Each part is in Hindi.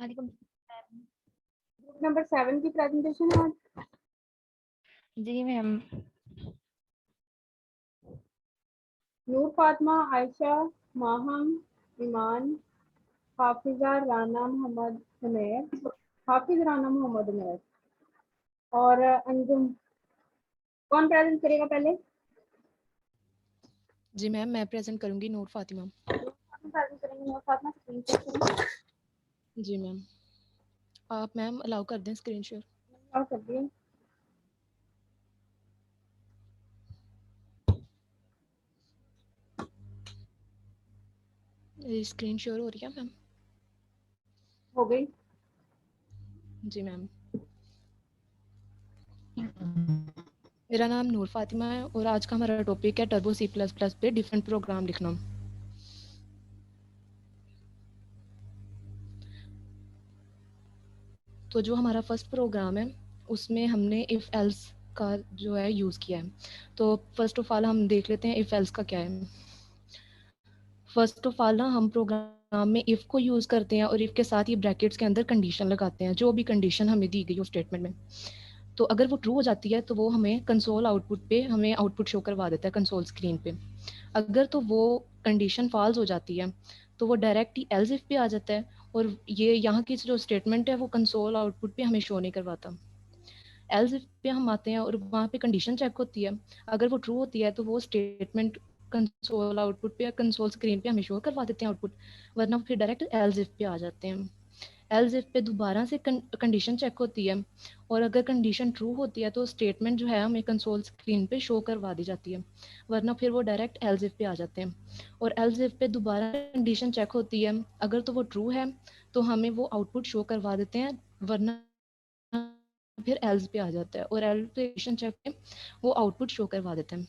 वालेकुम। ग्रुप नंबर 7 की प्रेजेंटेशन है आज। जी मैम। नूर फातिमा, आयशा, माहम, ईमान, हाफिजा राना मोहम्मद उमैर, हाफिज राना मोहम्मद उमैर और अंजुम। कौन प्रेजेंट करेगा पहले? जी मैम, मैं प्रेजेंट करूंगी नूर फातिमा। प्रेजेंट करेंगे नूर फातिमा। स्क्रीन शेयर करेंगे। जी मैम, आप मैम अलाउ कर दें स्क्रीन शेयर। और कर दिए। स्क्रीन शेयर हो रही है मैम? हो गई। जी मैम, मेरा नाम नूर फातिमा है और आज का हमारा टॉपिक है टर्बो C++ पे डिफरेंट प्रोग्राम लिखना। तो जो हमारा फर्स्ट प्रोग्राम है उसमें हमने इफ़ एल्स का जो है यूज़ किया है। तो फर्स्ट ऑफ ऑल हम देख लेते हैं इफ़ एल्स का क्या है। फर्स्ट ऑफ ऑल ना हम प्रोग्राम में इफ़ को यूज़ करते हैं और इफ़ के साथ ही ब्रैकेट्स के अंदर कंडीशन लगाते हैं, जो भी कंडीशन हमें दी गई हो स्टेटमेंट में। तो अगर वो ट्रू हो जाती है तो वो हमें कंसोल आउटपुट पे हमें आउटपुट शो करवा देता है कंसोल स्क्रीन पे। अगर तो वो कंडीशन फॉल्स हो जाती है तो वो डायरेक्ट ही एल्स इफ पे आ जाता है और ये यहाँ की जो स्टेटमेंट है वो कंसोल आउटपुट पे हमें शो नहीं करवाता। एल्स इफ पे हम आते हैं और वहाँ पे कंडीशन चेक होती है। अगर वो ट्रू होती है तो वो स्टेटमेंट कंसोल आउटपुट पे या कंसोल स्क्रीन पे हमें शो करवा देते हैं आउटपुट, वरना फिर डायरेक्ट एल्स इफ पे आ जाते हैं। एल्स इफ पे दोबारा से कंडीशन चेक होती है और अगर कंडीशन ट्रू होती है तो स्टेटमेंट जो है हमें कंसोल स्क्रीन पे शो करवा दी जाती है, वरना फिर वो डायरेक्ट एल्स इफ पे आ जाते हैं। और एल्स इफ पे दोबारा कंडीशन चेक होती है, अगर तो वो ट्रू है तो हमें वो आउटपुट शो करवा देते हैं, वरना फिर एल्स पे आ जाता है और एल्स पे कंडीशन चेक पे वो आउटपुट शो करवा देते हैं।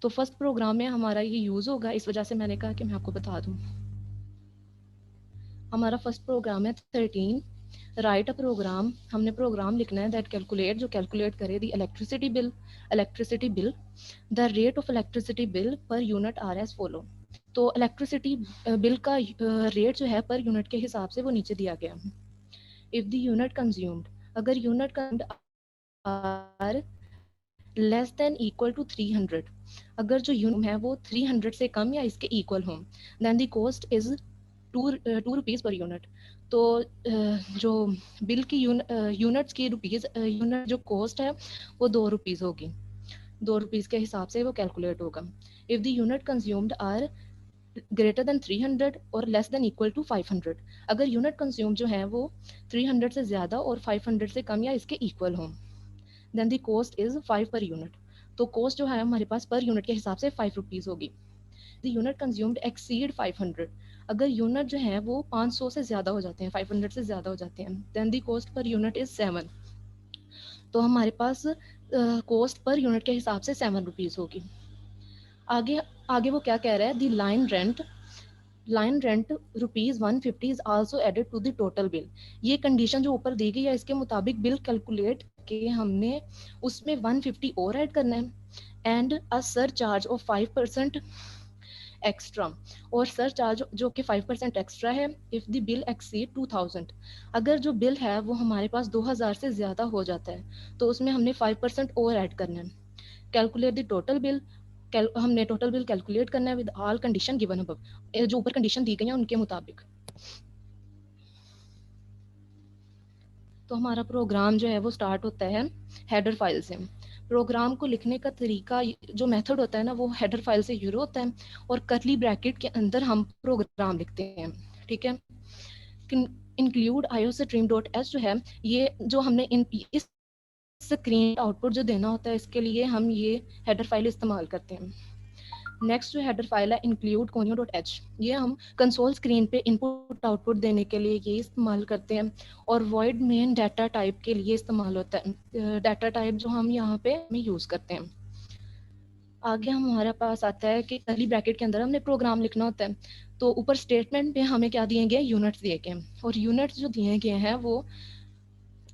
तो फर्स्ट प्रोग्राम में हमारा ये यूज़ होगा, इस वजह से मैंने कहा कि मैं आपको बता दूँ। हमारा फर्स्ट प्रोग्राम है 13 राइट अ प्रोग्राम। हमने प्रोग्राम लिखना है दैट कैलकुलेट, जो कैलकुलेट करे the electricity bill the rate of electricity bill per unit are as follow. तो इलेक्ट्रिसिटी बिल का रेट जो है पर यूनिट के हिसाब से वो नीचे दिया गया। इफ़ द यूनिट कंज्यूम्ड, अगर unit consumed are less than equal to 300, अगर जो यूनिट है वो 300 से कम या इसके इक्वल हो, then the cost is two rupees per unit. तो जो बिल की यूनिट्स की रुपीज़ यूनिट जो कॉस्ट है वो 2 रुपीज़ होगी, 2 रुपीज़ के हिसाब से वो कैलकुलेट होगा। If the unit consumed are greater than 300 और लेस देन इक्वल टू 500, अगर यूनिट कंज्यूम जो है वो 300 से ज़्यादा और 500 से कम या इसके इक्वल हो, देन द कॉस्ट इज़ 5 पर यूनिट। तो कॉस्ट जो है हमारे पास पर यूनिट के हिसाब से 5 रुपीज़ होगी। द यूनिट कंज्यूम्ड एक्सीड 500, अगर यूनिट जो है वो 500 से ज़्यादा हो जाते हैं, 500 से ज़्यादा हो जाते हैं, then the cost per unit is 7। तो हमारे पास कॉस्ट पर यूनिट के हिसाब से 7 रुपीज़ होगी। आगे आगे वो क्या कह रहा है, the line rent ₹150 is also added to the total bill. ये कंडीशन जो ऊपर दी गई है इसके मुताबिक बिल कैलकुलेट के हमने उसमें 150 और ऐड करना है and a sir charge of 5% extra, और सर चार्ज जो कि 5% एक्स्ट्रा है इफ़ द बिल एक्सीड 2000। अगर जो बिल है वो हमारे पास 2000 से ज़्यादा हो जाता है तो उसमें हमने 5% और ऐड करना है। कैलकुलेट द टोटल बिल, हमने टोटल बिल कैलकुलेट करना है with all condition given above, जो ऊपर कंडीशन दी गई है उनके मुताबिक। तो हमारा प्रोग्राम जो है वो स्टार्ट होता है हेडर फाइल से। प्रोग्राम को लिखने का तरीका, जो मेथड होता है ना, वो हेडर फाइल से शुरू होता है और करली ब्रैकेट के अंदर हम प्रोग्राम लिखते हैं। ठीक है, इंक्लूड आईओस्ट्रीम डॉट एस जो है, ये जो हमने इस स्क्रीन आउटपुट जो देना होता है इसके लिए हम ये हेडर फाइल इस्तेमाल करते हैं। नेक्स्ट जो हेडर फाइल है इंक्लूड कोनियो डॉट एच, ये हम कंसोल स्क्रीन पे इनपुट आउटपुट देने के लिए ये इस्तेमाल करते हैं और वॉइड मेन डाटा टाइप के लिए इस्तेमाल होता है, डाटा टाइप जो हम यहाँ पे यूज़ करते हैं। आगे हमारे पास आता है कि कर्ली ब्रैकेट के अंदर हमने प्रोग्राम लिखना होता है। तो ऊपर स्टेटमेंट में हमें क्या दिए गए, यूनिट्स दिए गए हैं, और यूनिट्स जो दिए गए हैं वो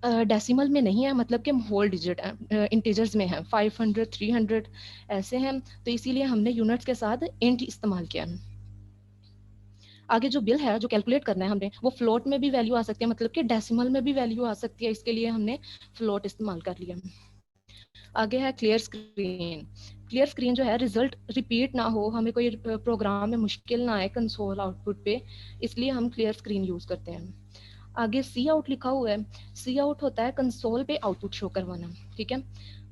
डेसिमल में नहीं है, मतलब कि होल डिजिट है, इंटीजर्स में है, 500 300 ऐसे हैं, तो इसीलिए हमने यूनिट्स के साथ इंट इस्तेमाल किया है। आगे जो बिल है जो कैलकुलेट करना है हमने, वो फ्लोट में भी वैल्यू आ सकती है, मतलब कि डेसिमल में भी वैल्यू आ सकती है, इसके लिए हमने फ्लोट इस्तेमाल कर लिया। आगे है क्लियर स्क्रीन। क्लियर स्क्रीन जो है, रिजल्ट रिपीट ना हो, हमें कोई प्रोग्राम में मुश्किल ना आए कंसोल आउटपुट पे, इसलिए हम क्लियर स्क्रीन यूज करते हैं। आगे सी आउट लिखा हुआ है। सी आउट होता है कंसोल पे आउटपुट शो करवाना, ठीक है।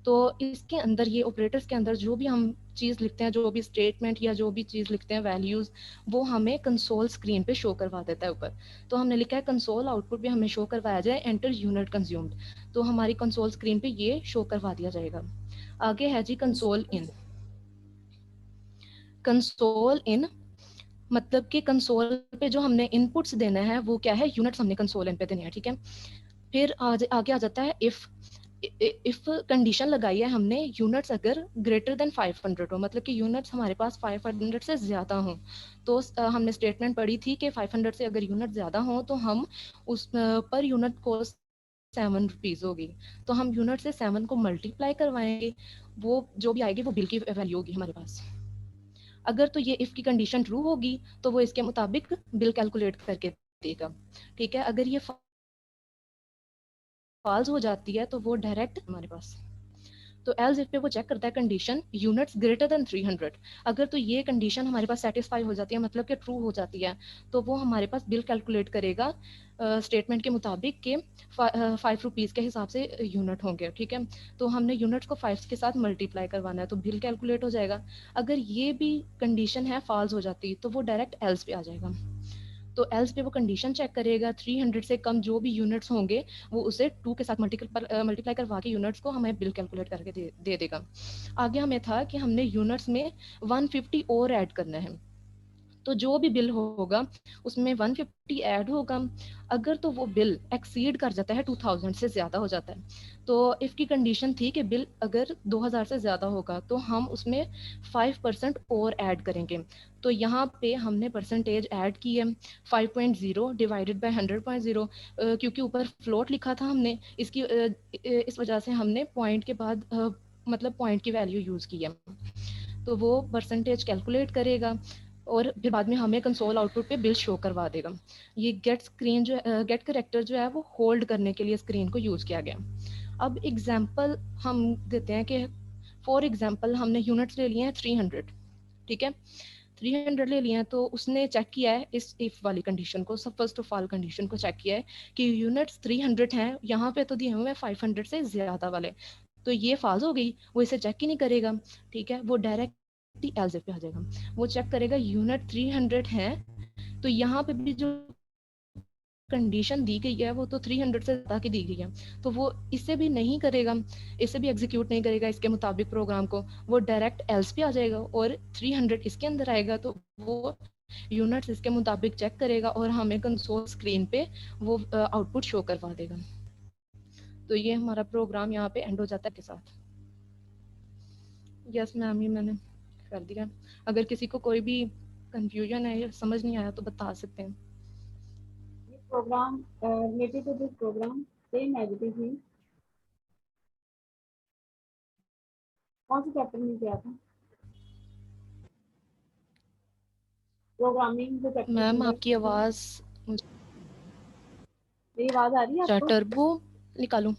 तो इसके अंदर, ये ऑपरेटर्स के अंदर जो भी हम चीज़ लिखते हैं, जो भी स्टेटमेंट या जो भी चीज़ लिखते हैं वैल्यूज़, वो हमें कंसोल स्क्रीन पे शो करवा देता है ऊपर। तो हमने लिखा है कंसोल आउटपुट पे हमें शो करवाया जाए एंटर यूनिट कंज्यूम्ड, तो हमारी कंसोल स्क्रीन पे ये शो करवा दिया जाएगा। आगे है जी कंसोल इन। कंसोल इन मतलब कि कंसोल पे जो हमने इनपुट्स देना है वो क्या है, यूनिट्स हमने कंसोल इन पे देने हैं, ठीक है। फिर आगे आ जाता है इफ कंडीशन लगाई है हमने, यूनिट्स अगर ग्रेटर देन 500 हो, मतलब कि यूनिट्स हमारे पास 500 से ज़्यादा हों, तो हमने स्टेटमेंट पढ़ी थी कि 500 से अगर यूनिट ज़्यादा हों तो हम उस पर यूनिट कॉस्ट ₹7 होगी, तो हम यूनिट से 7 को मल्टीप्लाई करवाएंगे, वो जो भी आएगी वो बिल की वैल्यू होगी हमारे पास। अगर तो ये इफ़ की कंडीशन ट्रू होगी तो वो इसके मुताबिक बिल कैलकुलेट करके देगा, ठीक है। अगर ये फॉल्स हो जाती है तो वो डायरेक्ट हमारे पास, तो एल्स इफ पे वो चेक करता है कंडीशन यूनिट्स ग्रेटर देन 300। अगर तो ये कंडीशन हमारे पास सेटिस्फाई हो जाती है, मतलब कि ट्रू हो जाती है, तो वो हमारे पास बिल कैलकुलेट करेगा स्टेटमेंट के मुताबिक के ₹5 के हिसाब से यूनिट होंगे, ठीक है। तो हमने यूनिट्स को 5 के साथ मल्टीप्लाई करवाना है, तो बिल कैलकुलेट हो जाएगा। अगर ये भी कंडीशन है फॉल्स हो जाती, तो वो डायरेक्ट एल्स पे आ जाएगा। तो एल्स पे वो कंडीशन चेक करेगा, 300 से कम जो भी यूनिट्स होंगे वो उसे 2 के साथ मल्टीप्लाई करवा के यूनिट्स को हमें बिल कैलकुलेट करके दे देगा। आगे हमें था कि हमने यूनिट्स में 150 और ऐड करना है, तो जो भी बिल होगा उसमें 150 ऐड होगा। अगर तो वो बिल एक्सीड कर जाता है, 2000 से ज़्यादा हो जाता है, तो इफ़ की कंडीशन थी कि बिल अगर 2000 से ज़्यादा होगा तो हम उसमें 5% और ऐड करेंगे। तो यहाँ पे हमने परसेंटेज ऐड की है 5.0 डिवाइडेड बाय 100.0, क्योंकि ऊपर फ्लोट लिखा था हमने, इस वजह से हमने पॉइंट के बाद मतलब पॉइंट की वैल्यू यूज़ की है। तो वो परसेंटेज कैलकुलेट करेगा और फिर बाद में हमें कंसोल आउटपुट पे बिल शो करवा देगा। ये गेट करेक्टर जो है वो होल्ड करने के लिए स्क्रीन को यूज़ किया गया। अब एग्जांपल हम देते हैं कि फॉर एग्जांपल हमने यूनिट्स ले लिए हैं 300, ठीक है। 300 ले लिए हैं, तो उसने चेक किया है इस इफ वाली कंडीशन को, सब फर्स्ट ऑफ ऑल कंडीशन को चेक किया है कि यूनिट्स 300 हैं, यहाँ पे तो दिए हुए हैं 500 से ज़्यादा वाले, तो ये फॉल्स हो गई, वो इसे चेक ही नहीं करेगा, ठीक है। वो डायरेक्ट एल्स इफ पे आ जाएगा, वो चेक करेगा यूनिट 300 है, तो यहाँ पे भी जो कंडीशन दी गई है वो तो 300 से ज़्यादा की दी गई है, तो वो इसे भी नहीं करेगा, इसे भी एग्जीक्यूट नहीं करेगा इसके मुताबिक प्रोग्राम को, वो डायरेक्ट एल्स पे आ जाएगा और 300 इसके अंदर आएगा, तो वो यूनिट्स इसके मुताबिक चेक करेगा और हमें कंसोल स्क्रीन पे वो आउटपुट शो करवा देगा। तो ये हमारा प्रोग्राम यहाँ पे एंड हो जाता है के साथ। यस मैम, ये मैंने कर दिया। अगर किसी को कोई भी कंफ्यूजन है या समझ नहीं आया तो बता सकते हैं। ये program related to this program same as it is, कौन से चैप्टर में किया था प्रोग्रामिंग जो चैप्टर मैम थी? आपकी आवाज़, मेरी आवाज आ रही है आपको? टर्बो निकालूं?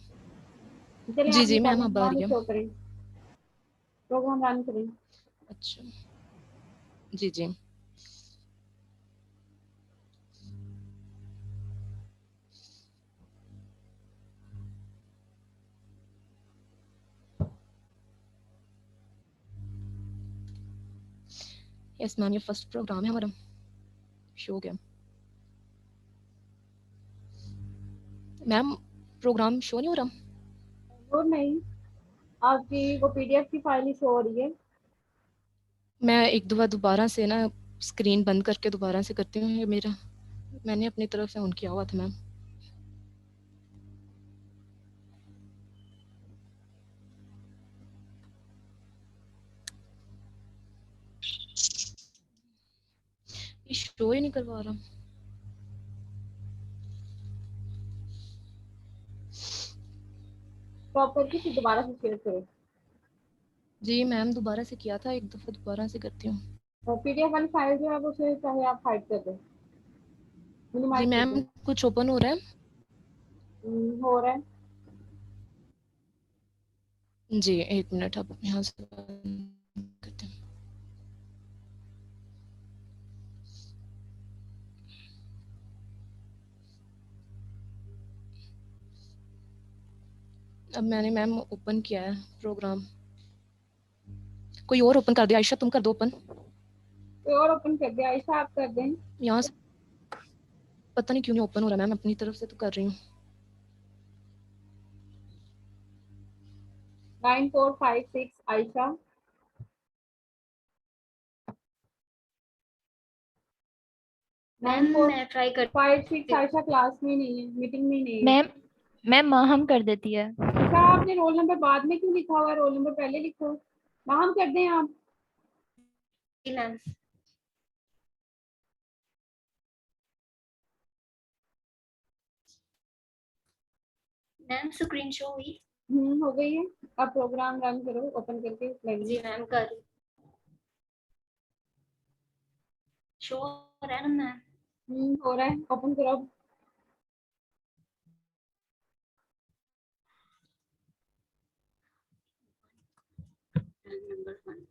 चलिए जी आप जी मैम निकालें, अब आ रही प्रोग्राम है। शो करें, प्रोग्राम रन करें। अच्छा, जी जी। यस मैम, ये फर्स्ट प्रोग्राम है हमारा, शो हो गया। मैम प्रोग्राम शो नहीं हो रहा? और नहीं, आपकी वो पीडीएफ की फाइल ही शो हो रही है। मैं एक दो बार दोबारा से ना स्क्रीन बंद करके दोबारा से करती हूँ, ये मेरा मैंने अपनी तरफ से ऑन किया हुआ था मैम। ये शो ही नहीं करवा रहा। स्टॉप करके फिर दोबारा से शेयर करें, जी मैम, दोबारा से किया था, एक दफ़ा दोबारा से करती हूँ। और पीडीएफ वाली फाइल जो है वो उसे चाहे आप हाइड कर दें। जी मिनिमाइज कर मैम दो। कुछ ओपन हो रहा है? हो रहा है। जी एक मिनट, अब यहाँ से बंद करते हैं। अब मैंने मैम ओपन किया है प्रोग्राम। कोई और ओपन कर दिया? आयशा तुम कर दो ओपन। कोई और ओपन कर दे, आयशा आप कर दें। यहाँ से पता नहीं क्यों नहीं ओपन हो रहा मैम, अपनी तरफ से तो कर रही हूँ। 9456 आयशा। 9456 आयशा क्लास में नहीं है, मीटिंग में नहीं है। मैम मैम माहम कर देती है। अच्छा, आपने रोल नंबर बाद में क्यों लिखा हुआ है? रोल नंबर पहले लिखो। नाम कर दें आप। मैम मैम स्क्रीन शो हुई? हो गई है। अब प्रोग्राम रन करो ओपन करके जी मैम कर रही। शो हो रहा है ना मैम? हो रहा है, ओपन करो अब। नंबर 1।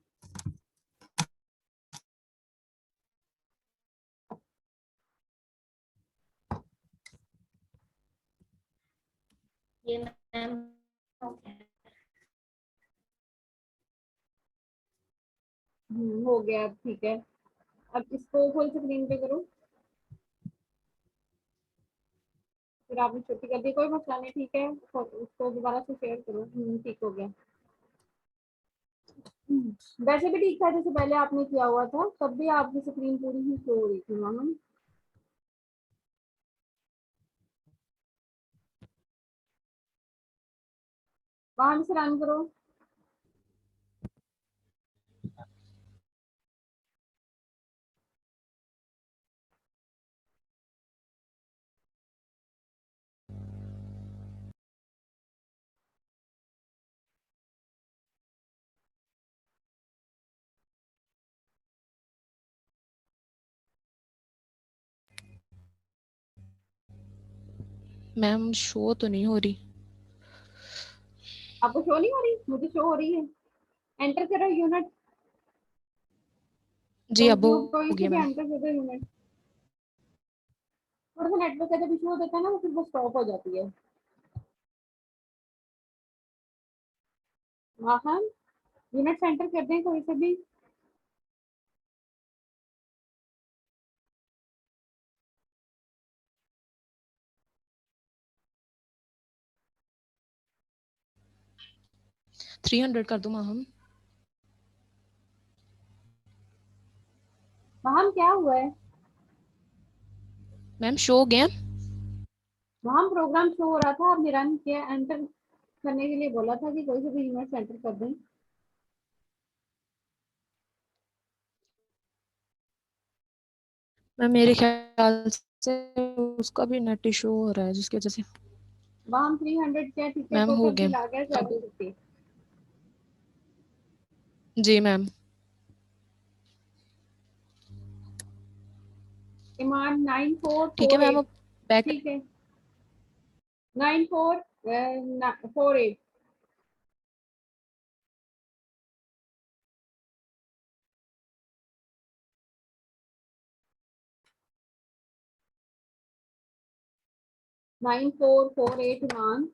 ये मैम हो हो गया, अब ठीक है। अब इसको फुल स्क्रीन पे करो। फिर आपने छुट्टी कर दी, कोई मसला नहीं, ठीक है। उसको दोबारा से शेयर करो। ठीक हो गया। वैसे भी ठीक था, जैसे पहले आपने किया हुआ था, तब भी आपकी स्क्रीन पूरी ही शो हो रही थी मैम। वहां से रन करो। मैम शो तो नहीं हो रही। आपको शो नहीं हो रही? मुझे शो हो रही है। एंटर करो यूनिट। जी अब कंप्यूट हो पॉइंट गया से मैम। एंटर कर दो यूनिट। थोड़ा सा नेटवर्क का जब इशू हो जाता है ना, वो फिर वो स्टॉप हो जाती है। हाँ, यूनिट सेंटर कर दें कोई से भी। थ्री 300 कर दो माहम। वहां क्या हुआ है? मैम शो हो गया। वहां प्रोग्राम शो हो रहा था, आपने रन किया, एंटर करने के लिए बोला था कि कोई से भी यूनिट सेंटर कर दें। मैम मेरे ख्याल से उसका भी नेट इशू हो रहा है जिसकी वजह से। वहां 300 क्या, टीचर मैम हो टोटल गया। बिल आ गया 750। जी मैम। डिमांड ठीक है मैम 9448। अब बैक। ठीक है, 9448। 9448 ईमान।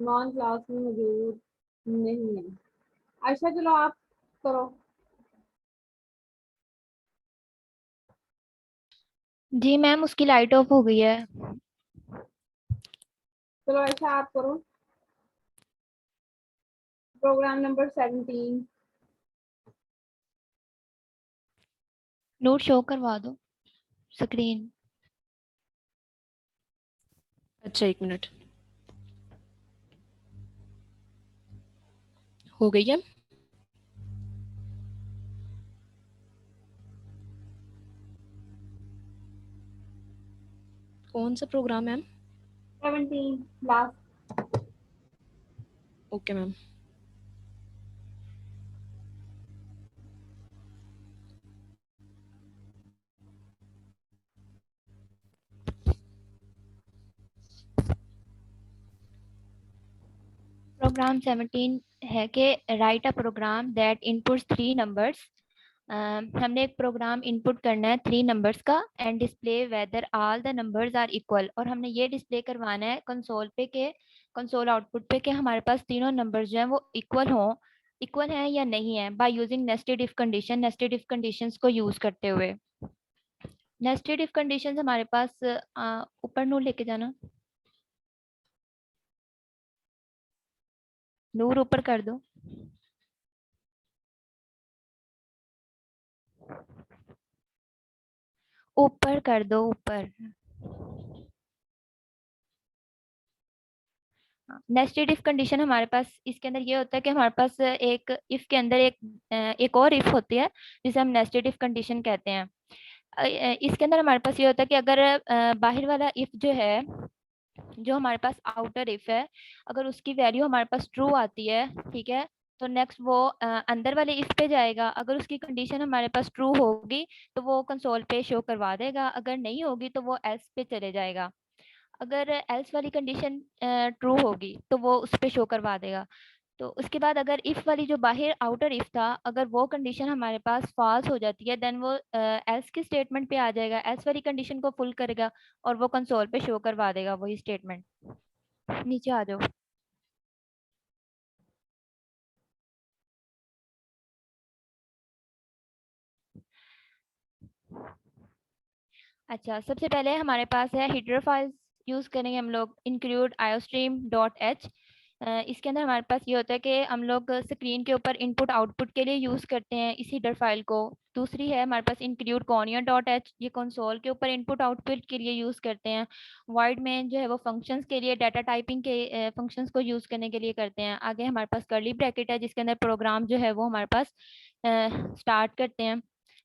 ईमान क्लास में मौजूद नहीं है। अच्छा चलो आप करो। जी मैम उसकी लाइट ऑफ हो गई है। चलो अच्छा आप करो। Programme number 17। नोट शो करवा दो स्क्रीन। अच्छा एक मिनट, हो गई है। कौन सा program ma'am? 17 last. Okay ma'am. Program 17 है कि write a program that inputs 3 numbers. हमने एक प्रोग्राम इनपुट करना है 3 नंबर्स का and display whether all the numbers are equal, और हमने ये डिस्प्ले करवाना है कंसोल पे के कंसोल आउटपुट पे कि हमारे पास तीनों नंबर्स जो हैं वो इक्वल हैं या नहीं है, by using nested if condition, nested if conditions को यूज करते हुए। नेस्टेड इफ कंडीशंस हमारे पास ऊपर नूर लेके जाना, नूर ऊपर कर दो। ऊपर कर दो, ऊपर। नेस्टेड इफ कंडीशन हमारे पास इसके अंदर ये होता है कि हमारे पास एक इफ के अंदर एक और इफ होती है जिसे हम नेस्टेड इफ कंडीशन कहते हैं। इसके अंदर हमारे पास ये होता है कि अगर बाहर वाला इफ जो है, जो हमारे पास आउटर इफ है, अगर उसकी वैल्यू हमारे पास ट्रू आती है, ठीक है, तो नेक्स्ट वो अंदर वाले इफ पे जाएगा। अगर उसकी कंडीशन हमारे पास ट्रू होगी तो वो कंसोल पे शो करवा देगा, अगर नहीं होगी तो वो एल्स पे चले जाएगा। अगर एल्स वाली कंडीशन ट्रू होगी तो वो उस पे शो करवा देगा। तो उसके बाद अगर इफ वाली जो बाहर आउटर इफ था, अगर वो कंडीशन हमारे पास फॉल्स हो जाती है, देन वो एल्स की स्टेटमेंट पे आ जाएगा, एल्स वाली कंडीशन को फुल करेगा और वो कंसोल पे शो करवा देगा वही स्टेटमेंट। नीचे आ जाओ। अच्छा, सबसे पहले हमारे पास है हेडर फाइल्स यूज करेंगे हम लोग, इंक्लूड iostream.h। इसके अंदर हमारे पास ये होता है कि हम लोग स्क्रीन के ऊपर इनपुट आउटपुट के लिए यूज करते हैं इस हेडर फाइल को। दूसरी है हमारे पास इंक्लूड conio.h, ये कंसोल के ऊपर इनपुट आउटपुट के लिए यूज करते हैं। void main जो है वो फंक्शंस के लिए, डाटा टाइपिंग के फंक्शंस को यूज करने के लिए करते हैं। आगे हमारे पास कर्ली ब्रैकेट है जिसके अंदर प्रोग्राम जो है वो हमारे पास स्टार्ट करते हैं।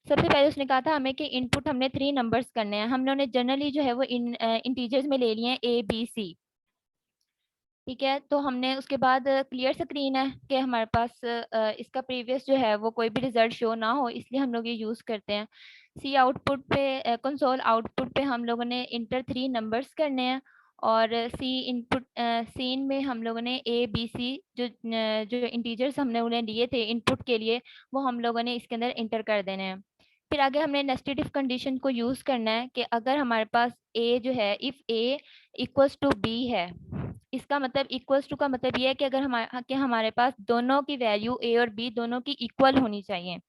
सबसे पहले उसने कहा था हमें कि इनपुट हमने 3 नंबर्स करने हैं, हमने उन्हें जनरली जो है वो इंटीजर्स में ले लिए हैं ABC, ठीक है। तो हमने उसके बाद क्लियर स्क्रीन है कि हमारे पास इसका प्रीवियस जो है वो कोई भी रिजल्ट शो ना हो, इसलिए हम लोग ये यूज करते हैं। सी आउटपुट पे, कंसोल आउटपुट पे हम लोगों ने इंटर 3 नंबर्स करने हैं, और सी इनपुट सीन में हम लोगों ने ABC जो इंटीजर्स हमने उन्हें लिए थे इनपुट के लिए, वो हम लोगों ने इसके अंदर इंटर कर देने हैं। फिर आगे हमने नेस्टेड इफ कंडीशन को यूज करना है कि अगर हमारे पास ए जो है, if A equals to B है, इसका मतलब इक्वल्स टू का मतलब ये है कि अगर हमारे पास दोनों की वैल्यू ए और बी दोनों की इक्वल होनी चाहिए।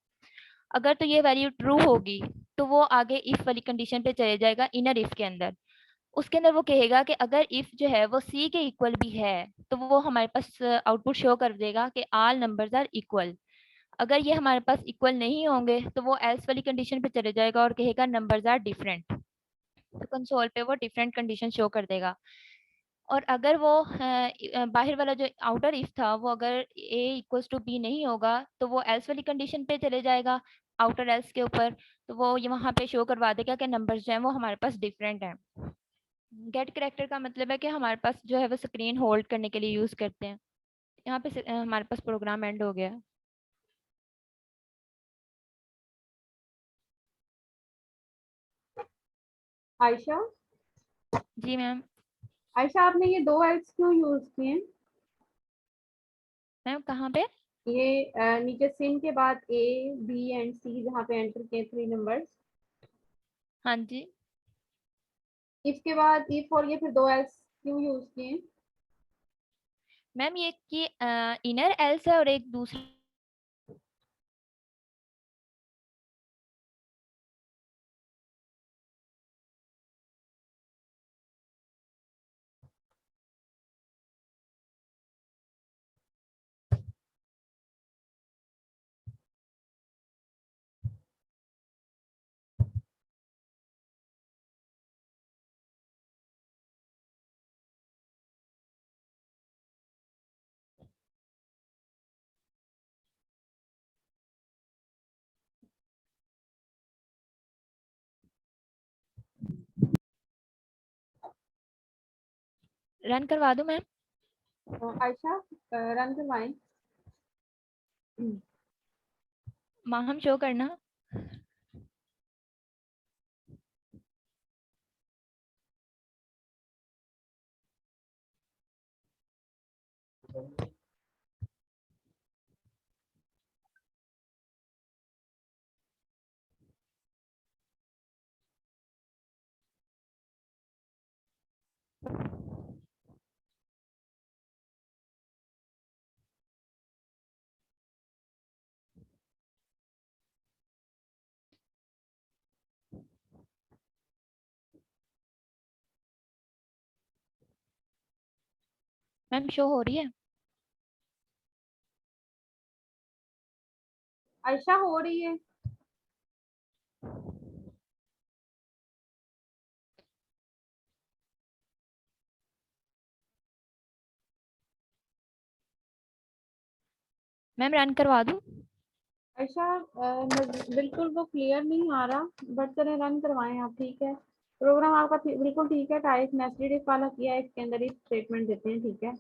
अगर तो ये वैल्यू ट्रू होगी तो वो आगे इफ वाली कंडीशन पे चले जाएगा इनर इफ के अंदर। उसके अंदर वो कहेगा कि अगर इफ जो है वो सी के इक्वल भी है तो वो हमारे पास आउटपुट शो कर देगा कि ऑल नंबर्स आर इक्वल। अगर ये हमारे पास इक्वल नहीं होंगे तो वो एल्स वाली कंडीशन पे चले जाएगा और कहेगा नंबर्स आर डिफरेंट, तो कंसोल पे वो डिफरेंट कंडीशन शो कर देगा। और अगर वो बाहर वाला जो आउटर इफ था वो अगर ए इक्वल्स टू बी नहीं होगा तो वो एल्स वाली कंडीशन पे चले जाएगा, आउटर एल्स के ऊपर, तो वो ये वहाँ पे शो करवा देगा कि नंबर्स जो हैं वो हमारे पास डिफरेंट हैं। गेट करेक्टर का मतलब है कि हमारे पास जो है वो स्क्रीन होल्ड करने के लिए यूज करते हैं। यहाँ पे हमारे पास प्रोग्राम एंड हो गया। आयशा, जी मैम। आयशा आपने ये दो एल्स क्यों यूज किए? मैम कहाँ पे? ये नीचे सिन के बाद A B एंड C जहाँ पे एंटर किए 3 नंबर्स, हाँ जी इफ के बाद इफ और ये फिर दो एल्स क्यों यूज किए? मैम, ये इनर एल्स है और एक दूसरा रन करवा दूं मैम? आयशा रन करवाएं। माँ हम शो करना। मैम शो हो रही है? आयशा हो रही है। मैम रन करवा दूं? आयशा बिल्कुल वो क्लियर नहीं आ रहा, बट चले रन करवाएं आप, ठीक है। प्रोग्राम आपका बिल्कुल ठीक है, टाइप नेस्टेड इफ वाला किया है, इसके अंदर ही स्टेटमेंट देते हैं, ठीक है।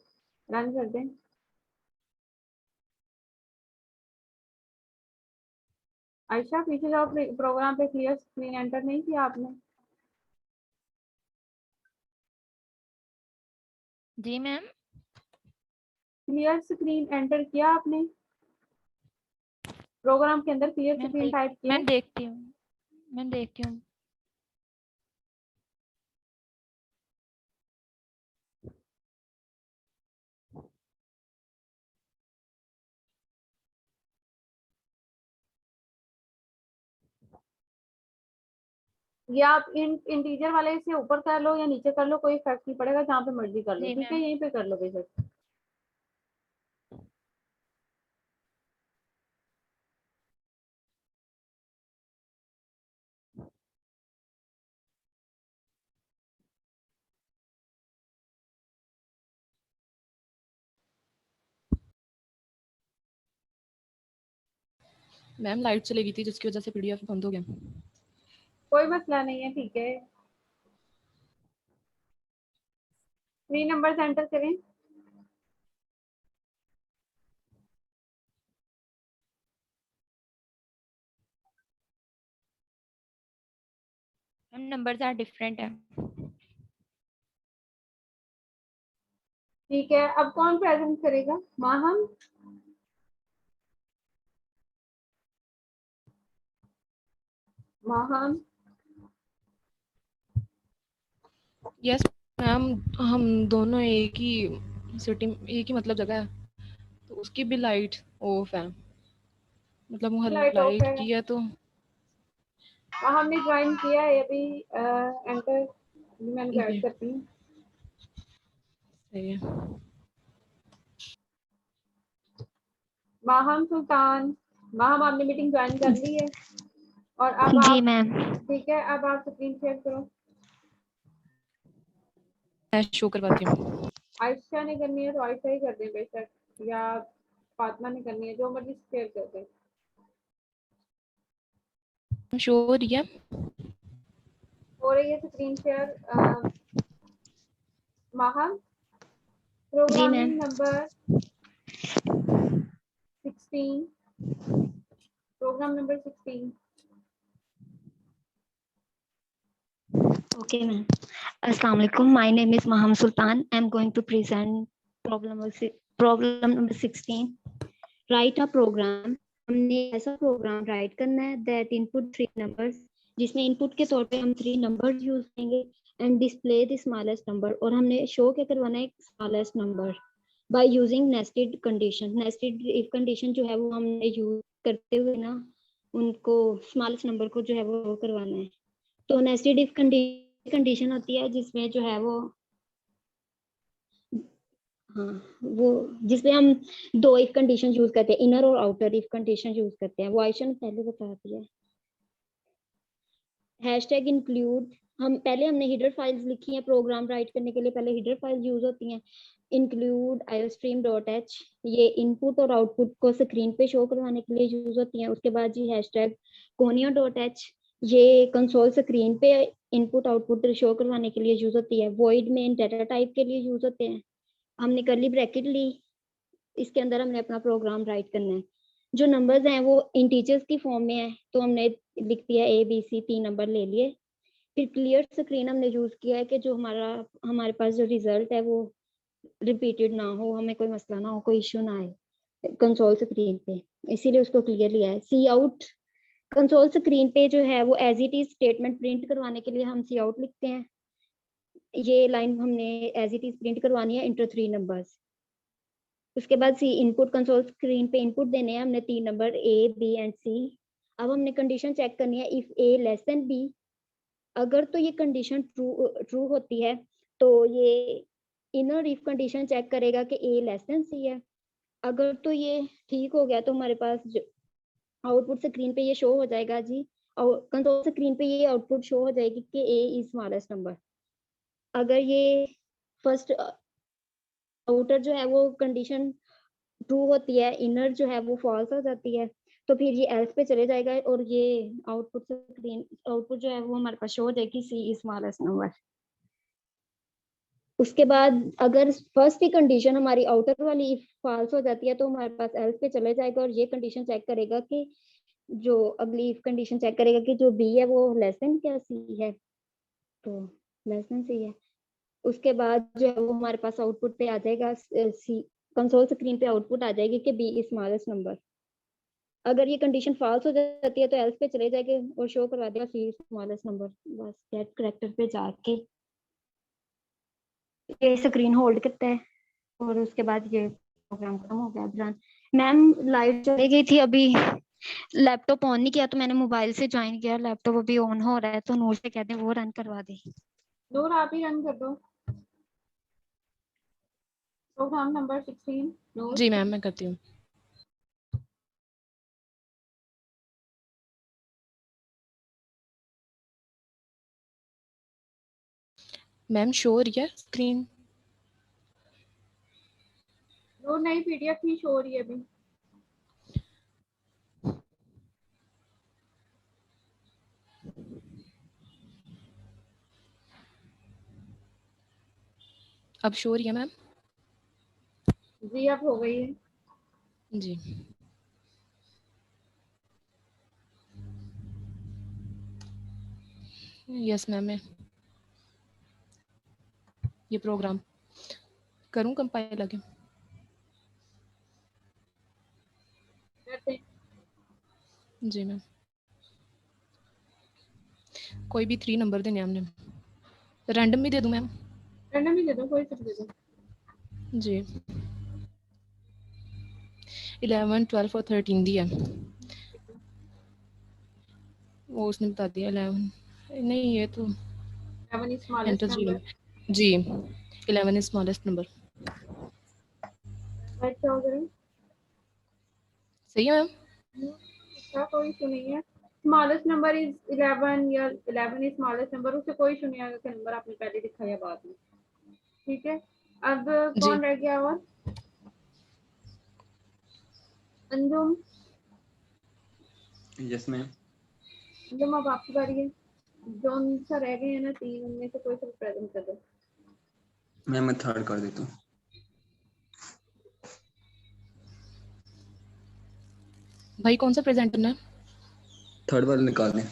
रन कर दें। आयशा पीछे जाओ, प्रोग्राम पे क्लियर स्क्रीन एंटर नहीं किया आपने? जी मैम। क्लियर स्क्रीन एंटर किया आपने? प्रोग्राम के अंदर क्लियर स्क्रीन टाइप किया? मैम देखती हूँ, मैम देखती हूँ। या आप इंटीजर वाले से ऊपर कर लो या नीचे कर लो, कोई फर्क नहीं पड़ेगा, जहाँ पे मर्जी कर लो, जी ठीक है, मैम। यहीं पे कर लो बेशक। मैम लाइट चली गई थी जिसकी वजह से पीडीएफ बंद हो गया। कोई मसला नहीं है, ठीक है। 3 नंबर एंटर करें। मैम नंबर्स आर डिफरेंट है। ठीक है, अब कौन प्रेजेंट करेगा? माहम। माहम। यस मैम, हम दोनों एक ही सिटी, एक ही मतलब जगह है, तो उसकी भी लाइट ऑफ है, मतलब वो लाइट ऑफ लाइट है। की है तो। माहम ने ज्वाइन किया है अभी, एंटर मैं जी गाइड करती हूँ। सही है। माहम सुल्तान। माहम आपने मीटिंग ज्वाइन कर ली है, और अब जी आप, मैम। ठीक है, अब आप स्क्रीन शेयर करो। मैं शो करवाती हूँ। आयशा ने करनी है तो आयशा ही कर दें बेशक, या फातिमा ने करनी है, जो मर्जी शेयर कर दें। शो हो रही है? हो रही है स्क्रीन शेयर। माहम, जी programming ma'am. Number 16, program number 16। Okay, ma'am. Assalamu alaikum. My name is Maham Sultan. I'm going to present problem number 16. Write a program. हमने ऐसा प्रोग्राम राइट करना है that input 3 numbers, जिसमें इनपुट के तौर पे हम 3 नंबर्स यूज करेंगे and display the smallest number, और हमने शो क्या करवाना है? Smallest number by using nested condition. Nested if condition जो है वो हमने यूज करते हुए ना उनको स्मॉलेस्ट नंबर को जो है वो करवाना है। तो नेस्टेड इफ कंडीशन होती है जिसमें जो है वो, हाँ, वो जिसमें हम 2 इफ कंडीशन यूज करते हैं, इनर और आउटर इफ कंडीशन यूज करते हैं, वो आयशा ने पहले बता दिया। हैशटैग इंक्लूड, हमने हेडर फाइल्स लिखी हैं प्रोग्राम राइट करने के लिए, पहले हेडर फाइल्स यूज होती हैं। इंक्लूड iostream.h, ये इनपुट और आउटपुट को स्क्रीन पे शो करवाने के लिए यूज होती हैं। उसके बाद जी हैशटैग conio.h, ये कंसोल स्क्रीन पे इनपुट आउटपुट शो करवाने के लिए यूज होती है। वॉइड मेन डाटा टाइप के लिए यूज होते हैं। हमने कर्ली ब्रैकेट ली, इसके अंदर हमने अपना प्रोग्राम राइट करना है। जो नंबर्स हैं वो इंटीजर्स की फॉर्म में है, तो हमने लिख दिया ABC, 3 नंबर ले लिए। फिर क्लियर स्क्रीन हमने यूज किया है कि जो हमारे पास जो रिजल्ट है वो रिपीटेड ना हो, हमें कोई मसला ना हो, कोई इश्यू ना आए कंसोल स्क्रीन पे, इसीलिए उसको क्लियर लिया है। सी आउट, कंसोल स्क्रीन पे जो है वो as it is statement print करवाने के लिए हम सी आउट लिखते हैं। ये लाइन हमने एज इट इज प्रिंट करवानी है, इंटर 3 नंबर्स। उसके बाद सी इनपुट कंसोल स्क्रीन पे इनपुट देने हैं हमने 3 number A, B and C। अब हमने कंडीशन चेक करनी है, if A less than B, अगर तो ये कंडीशन ट्रू होती है तो ये इनर इफ कंडीशन चेक करेगा कि A लेस देन C है। अगर तो ये ठीक हो गया तो हमारे पास आउटपुट स्क्रीन पे ये शो हो जाएगा जी, और कंसोल स्क्रीन पे ये आउटपुट शो हो जाएगी कि A इज स्मॉलेस्ट नंबर। अगर ये फर्स्ट आउटर जो है वो कंडीशन ट्रू होती है, इनर जो है वो फॉल्स हो जाती है, तो फिर ये एल्स पे चले जाएगा और ये आउटपुट जो है वो हमारे पास शो हो जाएगी C इज स्मॉलेस्ट नंबर। उसके बाद अगर फर्स्ट ही कंडीशन हमारी आउटर वाली फॉल्स हो जाती है तो हमारे पास एल्स पे चले जाएगा और ये कंडीशन चेक करेगा कि जो अगली कंडीशन चेक करेगा कि जो B है वो लेस देन क्या C है, तो लेस देन C है। उसके बाद जो है वो हमारे पास आउटपुट पे आ जाएगा, C कंसोल स्क्रीन पे आउटपुट आ जाएगी कि B इज स्मॉलेस्ट नंबर। अगर ये कंडीशन फॉल्स हो जाती है तो एल्स पे चले जाएंगे और शो करवा देगा C इज स्मॉलेस्ट नंबर। बस गेट करेक्टर पे जाके ये स्क्रीन होल्ड करता है और उसके बाद ये प्रोग्राम खत्म हो गया। अदरान मैम लाइट चली गई थी अभी, लैपटॉप ऑन नहीं किया तो मैंने मोबाइल से ज्वाइन किया, लैपटॉप अभी ऑन हो रहा है तो नूर से कहते हैं वो रन करवा दे। नूर आप ही रन कर दो प्रोग्राम नंबर 16। नूर जी मैम मैं करती हूँ। मैम शो हो रही है स्क्रीन? नूर नई PDF ही शो हो रही है अभी। अब शो हो रही है मैम? जी अब हो गई है। जी यस मैम मैं ये प्रोग्राम करूँ कंपाइल आगे? करते हैं। जी मैम कोई भी 3 नंबर देने हमने, रैंडम भी दे दूँ मैम? रैंडम ही दे दो, कोई सा दे दो। जी 11, 12 और 13 दिया, वो उसने बता दिया 11 नहीं, ये तो 11 इज स्मॉलेस्ट एंटर नंबर। जी 11 इज स्मॉलेस्ट नंबर। अच्छा हो गया। सही है मैम? इसका कोई इशू नहीं है। स्मॉलेस्ट नंबर इज 11 या 11 इज स्मॉलेस्ट नंबर, उससे कोई इशू नहीं आएगा कि नंबर आपने पहले दिखाया बाद में। ठीक है, अब जी कौन रह गया और? अंजुम। Yes ma'am. अंजुम अब आपकी बारी है। जो सा रह गए हैं ना 3, उनमें से कोई सा प्रेजेंट कर दो। मैम मैं थर्ड कर देता हूँ। भाई कौन सा प्रेजेंट करना है? थर्ड वाला निकाल दें।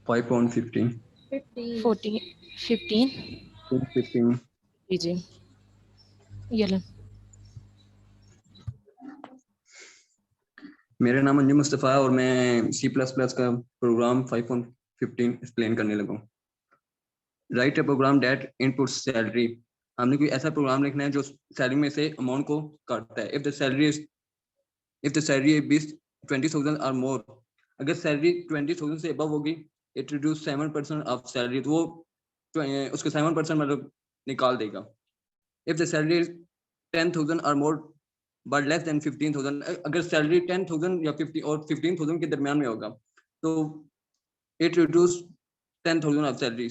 5.15 15 14 15 15 जी जी ये लें। मेरा नाम अंजुम मुस्तफ़ा है और मैं C++ का प्रोग्राम 5.15 एक्सप्लेन करने लगा हूँ। राइट ए प्रोग्राम डेट इनपुट सैलरी। हमने कोई ऐसा प्रोग्राम लिखना है जो सैलरी में से अमाउंट को काटता है। इफ द सैलरी इज 20,000 और मोर, अगर सैलरी 20,000 से अबव होगी इट रिड्यूस 7% ऑफ सैलरी, तो वो उसके 7% मतलब निकाल देगा। इफ द सैलरी इज 10,000 और मोर बट लेस देन 15,000, अगर सैलरी 10,000 या 50 और 15,000 के दरमियान में होगा तो इट रिड्यूस 10,000 ऑफ सैलरी,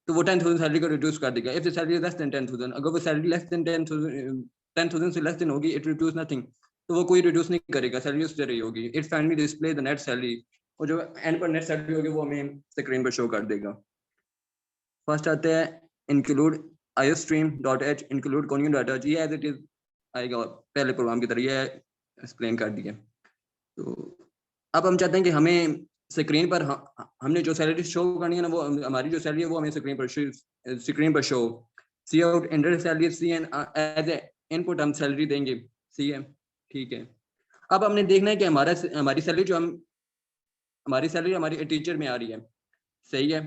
तो वो 10,000 सैलरी को रिड्यूस कर देगा। If the salary less than 10,000, अगर वो सैलरी लेस देन 10,000 से लेस देन होगी इट रिड्यूस नथिंग, तो वो कोई रिड्यूस नहीं करेगा, सैलरी उस तरह ही होगी। It finally display the net salary, और जो एंड पर नेट सैलरी होगी वो हमें स्क्रीन पर शो कर देगा। फर्स्ट आते हैं इंक्लूड iostream.h इंक्लूड conium.h, ये एज इट इज आएगा पहले प्रोग्राम की तरह, ये एक्सप्लेन कर दिया। तो अब हम चाहते हैं कि हमें स्क्रीन पर हमने जो सैलरी शो करनी है ना, वो हमारी जो सैलरी है वो हमें स्क्रीन पर show. Cout enter salary, cin as a input हम सैलरी देंगे, सी है ठीक है। अब हमने देखना है कि हमारी सैलरी हमारी टीचर में आ रही है, सही है।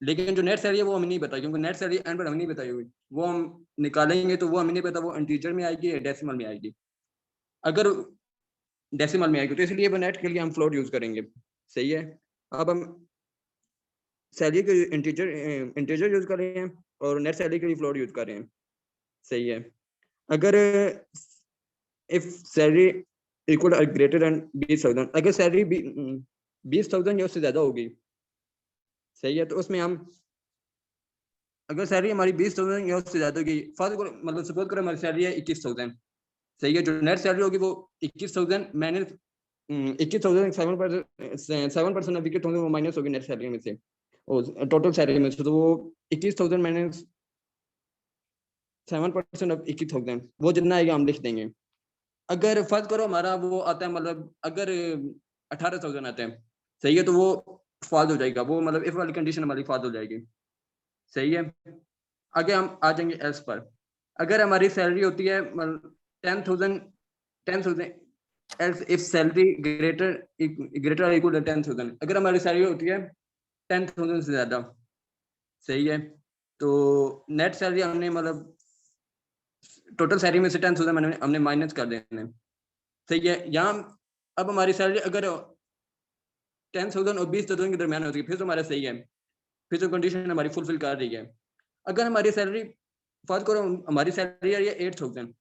लेकिन जो नेट सैलरी है वो हमें नहीं पता, क्योंकि नेट सैलरी एंड पर हमें नहीं बताई हुई, वो हम निकालेंगे तो वो हमें नहीं पता वो इंटीजर में आएगी या डेसिमल में आएगी। अगर डेसिमल में आएगी तो इसलिए नेट के लिए हम फ्लोट यूज करेंगे। सही है। अब हम सैलरी के इंटीजर यूज कर रहे हैं और नेट सैलरी के लिए फ्लोट यूज कर रहे हैं। सही है। अगर if salary equal greater than 20,000, अगर सैलरी 20,000 या उससे ज्यादा होगी, सही है, तो उसमें हम, अगर सैलरी हमारी 20,000 या उससे ज्यादा होगी, फर्स्ट मतलब सपोज करो हमारी सैलरी है 21,000, सही है, जो नेट सैलरी होगी वो 21,000 मैंने 21,000 7% ऑफ 21,000 वो माइनस होगी नेट सैलरी में से और टोटल सैलरी में से, तो वो 21,000 माइनस 7% ऑफ 21,000 वो जितना आएगा हम लिख देंगे। अगर फर्स्ट करो हमारा वो आता है, मतलब अगर 18,000 आता है, सही है, तो वो फॉल्स हो जाएगा, वो मतलब इफ वाली कंडीशन हमारी फॉल्स हो जाएगी। सही है। आगे हम आ जाएंगे एल्स पर। अगर हमारी सैलरी होती है 10,000 एल्स इफ सैलरी ग्रेटर और इक्वल टू 10,000, अगर हमारी सैलरी होती है 10,000 से ज्यादा, सही है, तो नेट सैलरी हमने मतलब टोटल सैलरी में से 10,000 हमने माइनस कर देना। सही है। यहाँ अब हमारी सैलरी अगर 10,000 और 20,000 के दरमियान होती है, फिर तो हमारा सही है, फिर तो कंडीशन हमारी फुलफिल कर रही है। अगर हमारी सैलरी फर्स्ट करो हमारी सैलरी है 8,000,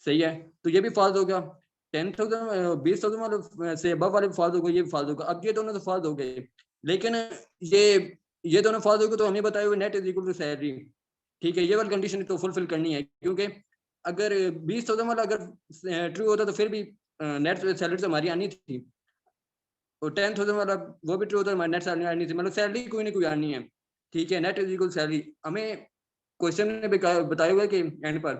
सही है, तो ये भी फॉल्स होगा। 10,000 20,000 वाले से अबव वाले फॉल्स होगा, ये भी फॉल्स होगा। अब ये दोनों तो फॉल्स हो गए, लेकिन ये दोनों फॉल्स होगा तो हमने बताया हुआ net is equal to salary. ठीक है, ये वाली कंडीशन तो फुलफिल करनी है, क्योंकि अगर 20,000 वाला अगर ट्रू होता तो फिर भी नेट सैलरी तो हमारी आनी थी, और 10,000 वाला वो भी ट्रू होता हमारी नेट सैलरी आनी थी, मतलब सैलरी कोई ना कोई आनी है। ठीक है, नेट इज इक्वल सैलरी हमें क्वेश्चन ने बताया हुआ है कि एंड पर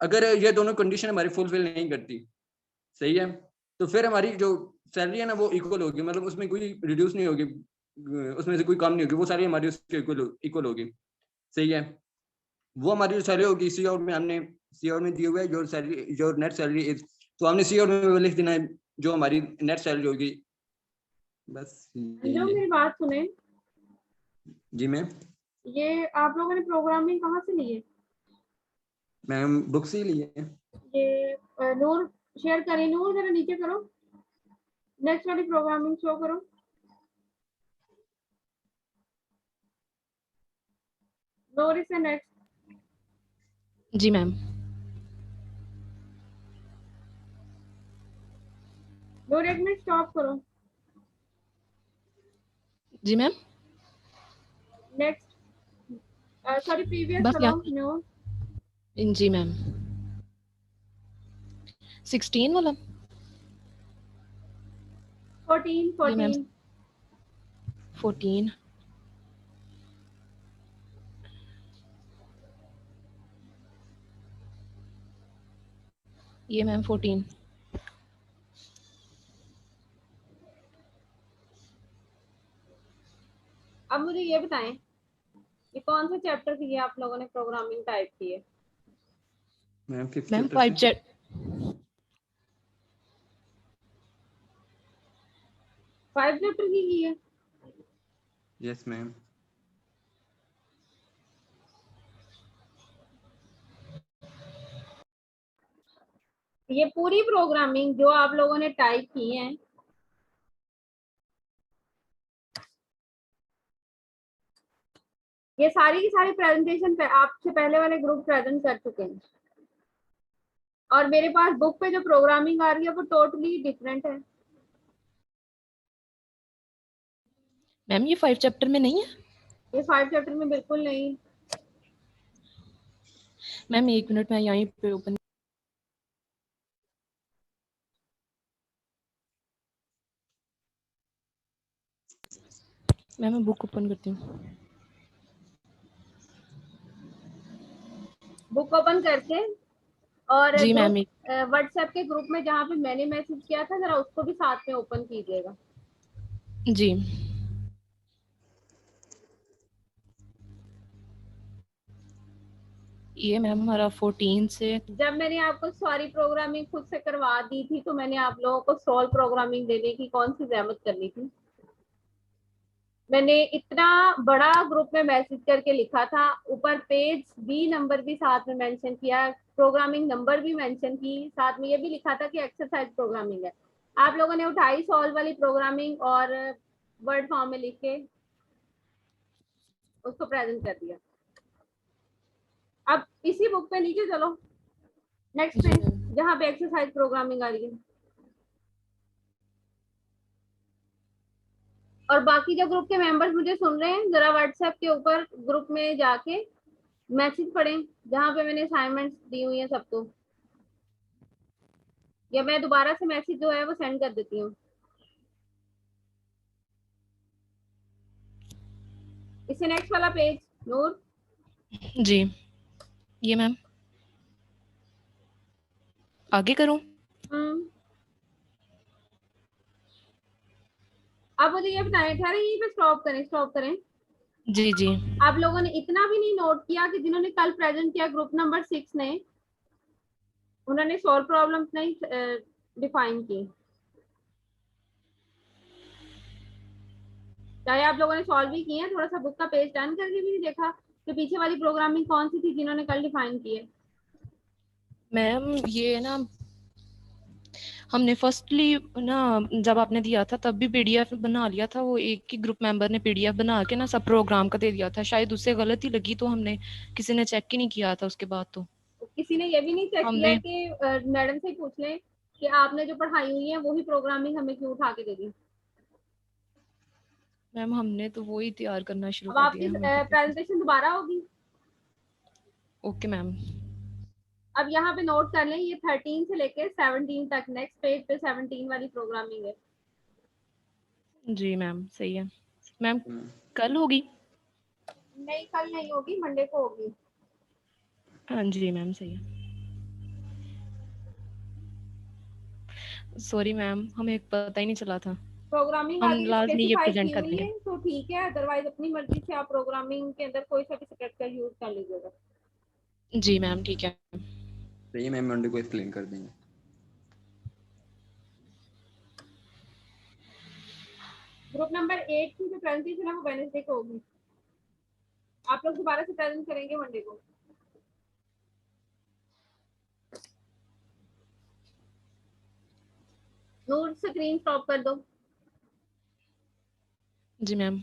अगर ये दोनों कंडीशन हमारी फुलफिल नहीं करती, सही है, तो फिर हमारी जो सैलरी है ना वो इक्वल होगी, मतलब उसमें कोई रिड्यूस नहीं होगी, उसमें से कोई कम नहीं होगी, वो सारी हमारी उसके इक्वल होगी। सही है। वो हमारी जो सैलरी होगी सी आउट में, हमने सी आउट में दिए हुए जो सैलरी जो नेट सैलरी इज, तो हमने सी आउट में लिख देना है जो हमारी नेट सैलरी होगी। बस जो मेरी बात सुने, जी मैम। ये आप लोगों ने प्रोग्रामिंग कहाँ से ली है? मैम बुक से ही ली है। ये नूर शेयर करें, नूर जरा नीचे करो, नेक्स्ट वाली प्रोग्रामिंग शो करो। नूर इसे नेक्स्ट। जी मैम। नूर एक मिनट स्टॉप करो। जी मैम। नेक्स्ट, सॉरी प्रीवियस बस करो नूर। जी मैम। 16 वाला। 14 जी मैम। 14 14। ये मैम 14। अब मुझे ये बताएं, ये कौन सा चैप्टर की है आप लोगों ने प्रोग्रामिंग टाइप की है? मैम 5th मैम चैप्टर 5 से। फाइव चैप्टर की है? Yes ma'am. ये पूरी प्रोग्रामिंग जो आप लोगों ने टाइप की है, ये सारी की सारी प्रेजेंटेशन पे आपसे पहले वाले ग्रुप प्रेजेंट कर चुके हैं, और मेरे पास बुक पे जो प्रोग्रामिंग आ रही है वो टोटली डिफरेंट है। मैम ये 5 चैप्टर में नहीं है। ये 5 चैप्टर में बिल्कुल नहीं। मैम 1 मिनट मैं यहीं पे ओपन। मैम मैं बुक ओपन करती हूँ। बुक ओपन करके और जी मैम। व्हाट्सएप के ग्रुप में जहाँ पे मैंने मैसेज किया था जरा उसको भी साथ में ओपन कीजिएगा। जी ये मैम हमारा 14 से। जब मैंने आपको सॉरी प्रोग्रामिंग खुद से करवा दी थी तो मैंने आप लोगों को सॉल्व प्रोग्रामिंग देने की कौन सी जहमत करनी थी? मैंने इतना बड़ा ग्रुप में मैसेज करके लिखा था, ऊपर पेज बी नंबर भी साथ में मेंशन किया, प्रोग्रामिंग नंबर भी मेंशन की, साथ में ये भी लिखा था कि एक्सरसाइज प्रोग्रामिंग है। आप लोगों ने उठाई सॉल्व वाली प्रोग्रामिंग और वर्ड फॉर्म में लिख के उसको प्रेजेंट कर दिया। अब इसी बुक पे नीचे चलो, नेक्स्ट जी पेज मैम। जहाँ पे एक्सरसाइज प्रोग्रामिंग आ रही है। और बाकी जो ग्रुप के मेंबर्स मुझे सुन रहे हैं, जरा व्हाट्सएप के ऊपर ग्रुप में जाके मैसेज पढ़ें जहाँ पे मैंने असाइनमेंट्स दी हुई है सबको, या मैं दोबारा से मैसेज जो है वो सेंड कर देती हूँ। इससे नेक्स्ट वाला पेज नूर। जी ये मैम आगे करूं? अब मुझे ये बताएं, ठहरे यहीं पे स्टॉप करें, स्टॉप करें। जी जी आप लोगों ने इतना भी नहीं नोट किया कि जिन्होंने कल प्रेजेंट किया ग्रुप नंबर 6 ने, उन्होंने सॉल्व प्रॉब्लम्स नहीं डिफाइन की। चाहे आप लोगों ने सॉल्व भी किए हैं, थोड़ा सा बुक का पेज टर्न करके भी नहीं देखा कि पीछे वाली प्रोग्रामिंग कौन सी थी जिन्होंने कल डिफाइन की है। मैम ये ना हमने फर्स्टली ना जब आपने दिया था तब भी पीडीएफ बना लिया था, वो एक ही ग्रुप मेंबर ने पीडीएफ बना के ना सब प्रोग्राम का दे दिया था, शायद उससे गलती लगी तो हमने किसी ने चेक ही नहीं किया था उसके बाद। तो किसी ने ये भी नहीं चेक किया हमने कि मैडम से पूछ लें कि आपने जो पढ़ाई हुई है वही प्रोग्रामिंग हमें क्यों उठा के दे दी। मैम हमने तो वो ही तैयार करना शुरू अब कर आपकी दिया, हमें पता है। प्रेजेंटेशन दोबारा होगी। Okay ma'am. अब यहाँ पे नोट कर लें, ये 13 से लेके 17 तक, नेक्स्ट पेज पे 17 वाली प्रोग्रामिंग है। जी मैम सही है। मैम कल होगी? नहीं कल नहीं होगी, मंडे को होगी। हाँ जी मैम सही है। सॉरी मैम हमें पता ही नहीं चला था, प्रोग्रामिंग हम आगे लाजमी ये स्पेसिफाई की प्रेजेंट हुई करेंगे। है तो ठीक है, अदरवाइज अपनी मर्जी से आप प्रोग्रामिंग के अंदर कोई सा भी सब्जेक्ट का यूज कर लीजिएगा। जी मैम ठीक है। सही है मैम, मंडे को एक्सप्लेन कर देंगे। ग्रुप नंबर 8 की जो प्रेजेंटेशन है वो वेडनेसडे को होगी। आप लोग दोबारा से प्रेजेंट करेंगे मंडे को। नोट स्क्रीन स्टॉप कर दो। जी मैम।